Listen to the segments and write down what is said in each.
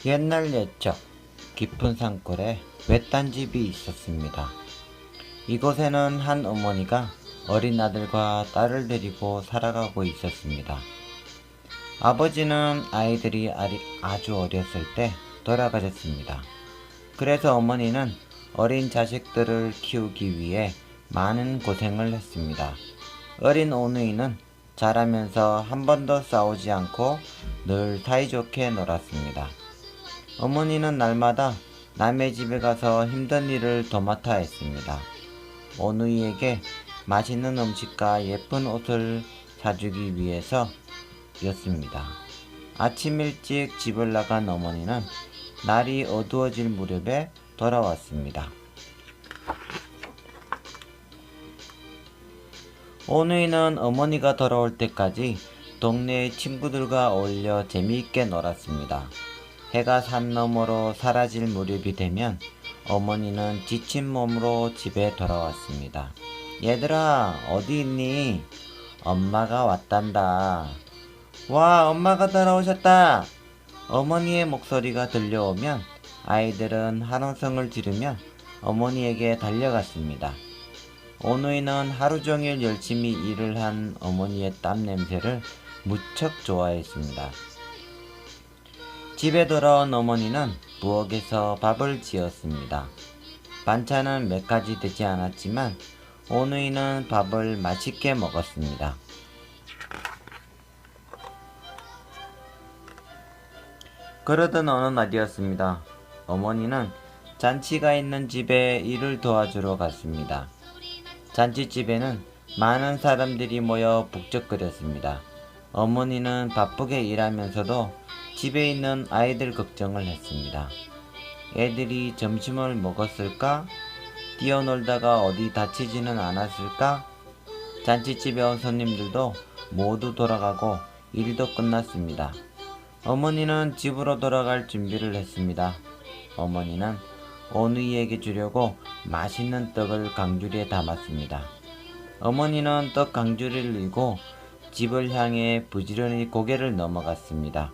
옛날 옛적 깊은 산골에 외딴 집이 있었습니다. 이곳에는 한 어머니가 어린 아들과 딸을 데리고 살아가고 있었습니다. 아버지는 아이들이 아주 어렸을 때 돌아가셨습니다. 그래서 어머니는 어린 자식들을 키우기 위해 많은 고생을 했습니다. 어린 오누이는 자라면서 한 번도 싸우지 않고 늘 사이좋게 놀았습니다. 어머니는 날마다 남의 집에 가서 힘든 일을 도맡아 했습니다. 오누이에게 맛있는 음식과 예쁜 옷을 사주기 위해서였습니다. 아침 일찍 집을 나간 어머니는 날이 어두워질 무렵에 돌아왔습니다. 오누이는 어머니가 돌아올 때까지 동네의 친구들과 어울려 재미있게 놀았습니다. 해가 산 너머로 사라질 무렵이 되면 어머니는 지친 몸으로 집에 돌아왔습니다. 얘들아, 어디 있니? 엄마가 왔단다. 와, 엄마가 돌아오셨다. 어머니의 목소리가 들려오면 아이들은 환호성을 지르며 어머니에게 달려갔습니다. 오누이는 하루 종일 열심히 일을 한 어머니의 땀 냄새를 무척 좋아했습니다. 집에 돌아온 어머니는 부엌에서 밥을 지었습니다. 반찬은 몇 가지 되지 않았지만 오누이는 밥을 맛있게 먹었습니다. 그러던 어느 날이었습니다. 어머니는 잔치가 있는 집에 일을 도와주러 갔습니다. 잔치집에는 많은 사람들이 모여 북적거렸습니다. 어머니는 바쁘게 일하면서도 집에 있는 아이들 걱정을 했습니다. 애들이 점심을 먹었을까? 뛰어놀다가 어디 다치지는 않았을까? 잔치집에 온 손님들도 모두 돌아가고 일도 끝났습니다. 어머니는 집으로 돌아갈 준비를 했습니다. 어머니는 오누이에게 주려고 맛있는 떡을 강주리에 담았습니다. 어머니는 떡 강주리를 들고 집을 향해 부지런히 고개를 넘어갔습니다.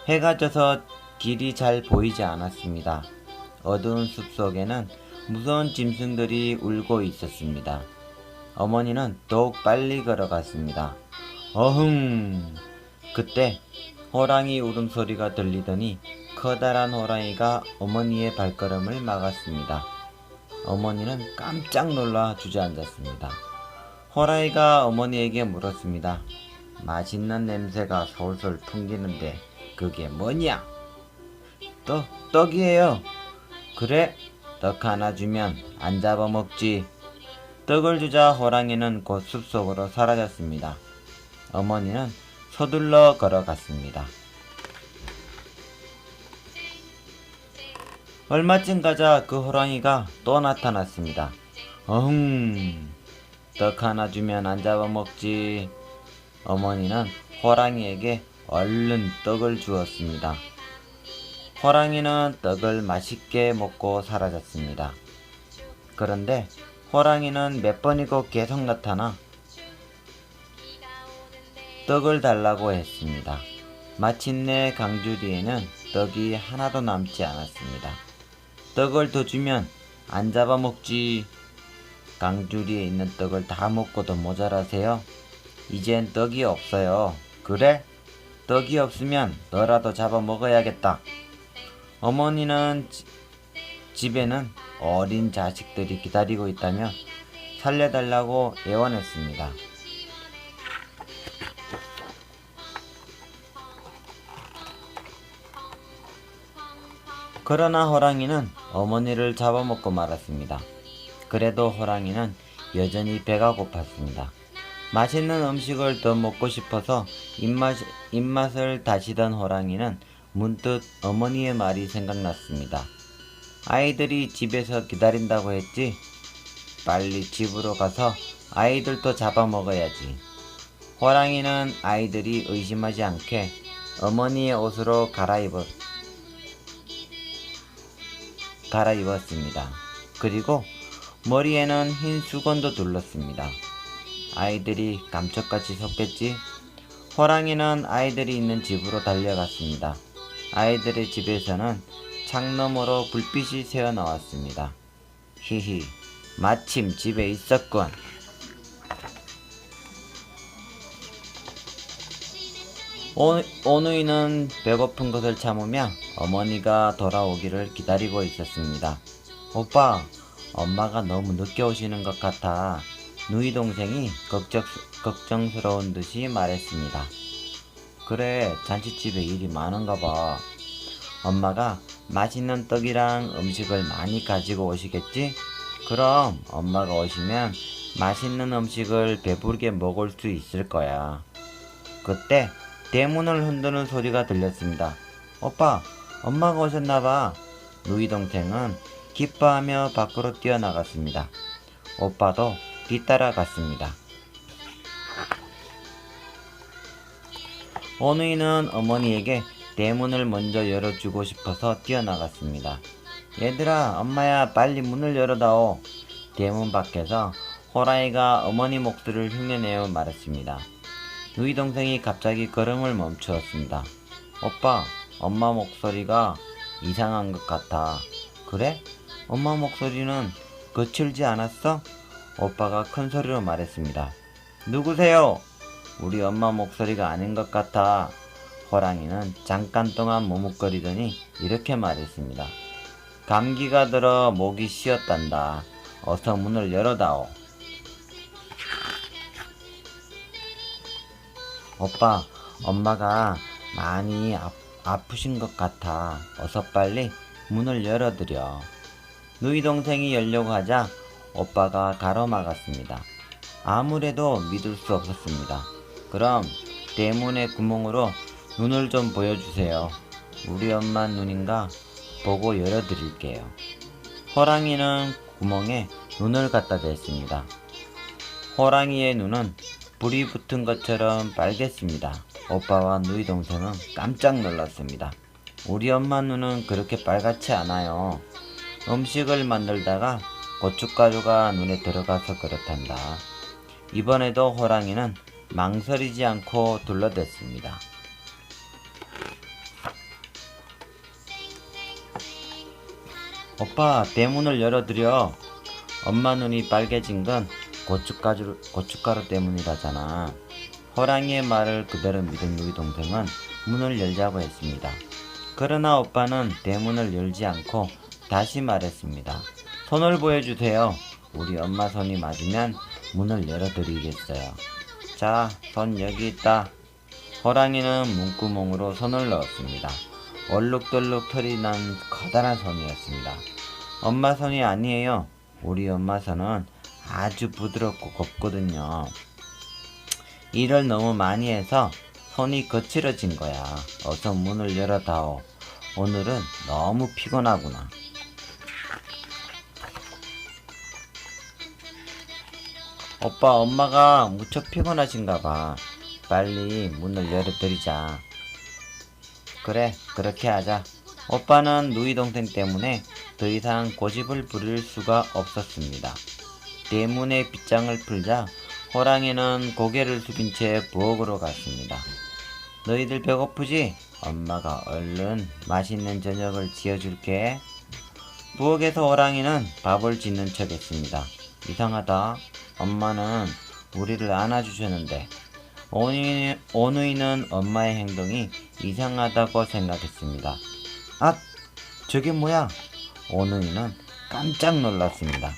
해가 져서 길이 잘 보이지 않았습니다. 어두운 숲속에는 무서운 짐승들이 울고 있었습니다. 어머니는 더욱 빨리 걸어갔습니다. 어흥! 그때 호랑이 울음소리가 들리더니 커다란 호랑이가 어머니의 발걸음을 막았습니다. 어머니는 깜짝 놀라 주저앉았습니다. 호랑이가 어머니에게 물었습니다. 맛있는 냄새가 솔솔 풍기는데 그게 뭐냐? 떡이에요. 그래? 떡 하나 주면 안 잡아먹지. 떡을 주자 호랑이는 곧 숲속으로 사라졌습니다. 어머니는 서둘러 걸어갔습니다. 얼마쯤 가자 그 호랑이가 또 나타났습니다. 어흥, 떡 하나 주면 안 잡아먹지. 어머니는 호랑이에게 얼른 떡을 주었습니다. 호랑이는 떡을 맛있게 먹고 사라졌습니다. 그런데 호랑이는 몇 번이고 계속 나타나 떡을 달라고 했습니다. 마침내 강주리에는 떡이 하나도 남지 않았습니다. 떡을 더 주면 안 잡아먹지. 강주리에 있는 떡을 다 먹고도 모자라세요? 이젠 떡이 없어요. 그래? 떡이 없으면 너라도 잡아먹어야겠다. 어머니는 집에는 어린 자식들이 기다리고 있다며 살려달라고 애원했습니다. 그러나 호랑이는 어머니를 잡아먹고 말았습니다. 그래도 호랑이는 여전히 배가 고팠습니다. 맛있는 음식을 더 먹고 싶어서 입맛을 다시던 호랑이는 문득 어머니의 말이 생각났습니다. 아이들이 집에서 기다린다고 했지? 빨리 집으로 가서 아이들도 잡아먹어야지. 호랑이는 아이들이 의심하지 않게 어머니의 옷으로 갈아입었습니다. 그리고 머리에는 흰 수건도 둘렀습니다. 아이들이 감쪽같이 섰겠지? 호랑이는 아이들이 있는 집으로 달려갔습니다. 아이들의 집에서는 창너머로 불빛이 새어나왔습니다. 히히, 마침 집에 있었군. 오누이는 배고픈 것을 참으며 어머니가 돌아오기를 기다리고 있었습니다. 오빠, 엄마가 너무 늦게 오시는 것 같아. 누이 동생이 걱정스러운 듯이 말했습니다. 그래, 잔치집에 일이 많은가 봐. 엄마가 맛있는 떡이랑 음식을 많이 가지고 오시겠지? 그럼 엄마가 오시면 맛있는 음식을 배부르게 먹을 수 있을 거야. 그때 대문을 흔드는 소리가 들렸습니다. 오빠, 엄마가 오셨나봐. 누이 동생은 기뻐하며 밖으로 뛰어나갔습니다. 오빠도 뒤따라갔습니다. 오누이는 어머니에게 대문을 먼저 열어주고 싶어서 뛰어나갔습니다. 얘들아, 엄마야, 빨리 문을 열어다오. 대문 밖에서 호랑이가 어머니 목소리를 흉내내어 말했습니다. 누이 동생이 갑자기 걸음을 멈추었습니다. 오빠, 엄마 목소리가 이상한 것 같아. 그래? 엄마 목소리는 거칠지 않았어? 오빠가 큰 소리로 말했습니다. 누구세요? 우리 엄마 목소리가 아닌 것 같아. 호랑이는 잠깐 동안 머뭇거리더니 이렇게 말했습니다. 감기가 들어 목이 쉬었단다. 어서 문을 열어다오. 오빠, 엄마가 많이 아프신 것 같아. 어서 빨리 문을 열어드려. 누이 동생이 열려고 하자 오빠가 가로막았습니다. 아무래도 믿을 수 없었습니다. 그럼 대문의 구멍으로 눈을 좀 보여주세요. 우리 엄마 눈인가 보고 열어드릴게요. 호랑이는 구멍에 눈을 갖다 댔습니다. 호랑이의 눈은 불이 붙은 것처럼 빨갰습니다. 오빠와 누이 동생은 깜짝 놀랐습니다. 우리 엄마 눈은 그렇게 빨갛지 않아요. 음식을 만들다가 고춧가루가 눈에 들어가서 그렇단다. 이번에도 호랑이는 망설이지 않고 둘러댔습니다. 오빠, 대문을 열어드려. 엄마 눈이 빨개진 건 고춧가루 때문이라잖아. 호랑이의 말을 그대로 믿은 누이 동생은 문을 열자고 했습니다. 그러나 오빠는 대문을 열지 않고 다시 말했습니다. 손을 보여주세요. 우리 엄마 손이 맞으면 문을 열어드리겠어요. 자, 손 여기 있다. 호랑이는 문구멍으로 손을 넣었습니다. 얼룩덜룩 털이 난 커다란 손이었습니다. 엄마 손이 아니에요. 우리 엄마 손은 아주 부드럽고 곱거든요. 일을 너무 많이 해서 손이 거칠어진 거야. 어서 문을 열어다오. 오늘은 너무 피곤하구나. 오빠, 엄마가 무척 피곤하신가 봐. 빨리 문을 열어드리자. 그래, 그렇게 하자. 오빠는 누이 동생 때문에 더 이상 고집을 부릴 수가 없었습니다. 대문의 빗장을 풀자 호랑이는 고개를 숙인 채 부엌으로 갔습니다. 너희들 배고프지? 엄마가 얼른 맛있는 저녁을 지어줄게. 부엌에서 호랑이는 밥을 짓는 척 했습니다. 이상하다. 엄마는 우리를 안아주셨는데. 오누이는 엄마의 행동이 이상하다고 생각했습니다. 아, 저게 뭐야? 오누이는 깜짝 놀랐습니다.